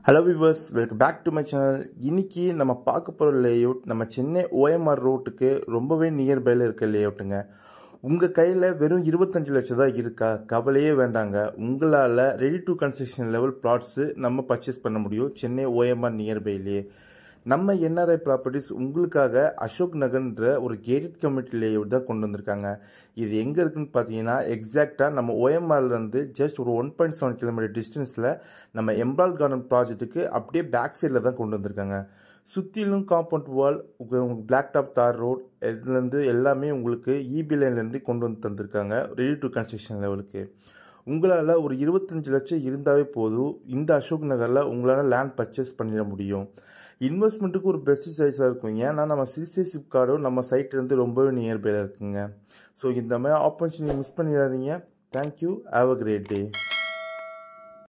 Hello viewers, welcome back to my channel. இன்னைக்கு நம்ம பார்க்க போகிற லேஅவுட் நம்ம சென்னை ஓஎம்ஆர் ரோட்டுக்கு ரொம்பவே நியர்பையில் இருக்க லேஅவுட்டுங்க. உங்கள் கையில் வெறும் 25 லட்சம் தான் இருக்கா? கவலையே வேண்டாங்க. உங்களால் ready to construction level plots நம்ம பர்ச்சேஸ் பண்ண முடியும் சென்னை ஓஎம்ஆர் நியர்பைலேயே. நம்ம என்ஆர்ஐ ப்ராப்பர்ட்டிஸ் உங்களுக்காக அசோக் நகர்ன்ற ஒரு கேட்டட் கம்யூனிட்டி லேஅவுட் தான் கொண்டு வந்திருக்காங்க. இது எங்கே இருக்குன்னு பார்த்தீங்கன்னா, எக்ஸாக்டாக நம்ம ஓஎம்ஆர்லேருந்து ஜஸ்ட் ஒரு 1.7 கிலோமீட்டர் டிஸ்டன்ஸில் நம்ம எம்பால் கார்டன் ப்ராஜெக்ட்டுக்கு அப்படியே பேக் சைடில் தான் கொண்டு வந்திருக்காங்க. சுற்றிலும் காம்பவுண்ட் வால், உங்களுக்கு பிளாக் டாப் தார் ரோட், இதுலேருந்து எல்லாமே உங்களுக்கு இபி லைன்லேருந்து கொண்டு வந்து தந்திருக்காங்க ரெடி டு கன்ஸ்ட்ரக்ஷன் லெவலுக்கு. உங்களால் ஒரு 25 லட்சம் இருந்தாவே போதும், இந்த அசோக் நகரில் உங்களால் லேண்ட் பர்ச்சேஸ் பண்ணிட முடியும். இன்வெஸ்ட்மெண்ட்டுக்கு ஒரு பெஸ்ட் சைஸாக இருக்கும். ஏன்னா நம்ம சிசி சிப்கார்டும் நம்ம சைட்லேருந்து ரொம்பவே நியர்பையில் இருக்குங்க. ஸோ இந்த மாதிரி ஆப்பர்ச்சுனிட்டி மிஸ் பண்ணிடாதீங்க. Thank you. Have a great day.